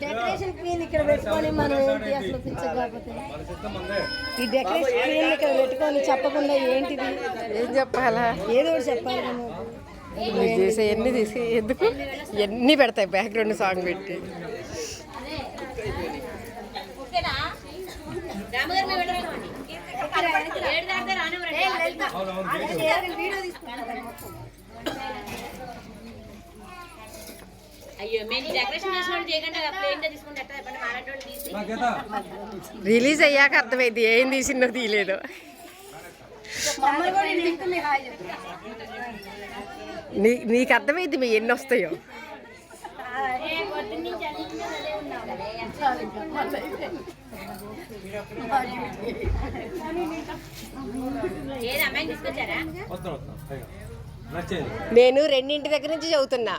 Decoration queen ఇక్కడ పెట్టుకొని మనం ఏంటి అసలు పిచ్చకపోతే ఈ డెకరేషన్ క్వీన్ ఇక్కడ పెట్టుకొని చెప్పకుండా ఏంటిది ఏం చెప్పాలా ఏదో ఒకటి చెప్పాలి కదా నువ్వు చేసే ఎన్ని తీసి ఎందుకు ఎన్ని పెడతాయి బ్యాక్గ్రౌండ్ సాంగ్ పెట్టి రిలీజ్ అయ్యాక అర్థమైంది ఏం తీసిందో తీయలేదు నీకు అర్థమైంది మీ ఎన్ని వస్తాయో నేను రెండింటి దగ్గర నుంచి చదువుతున్నా.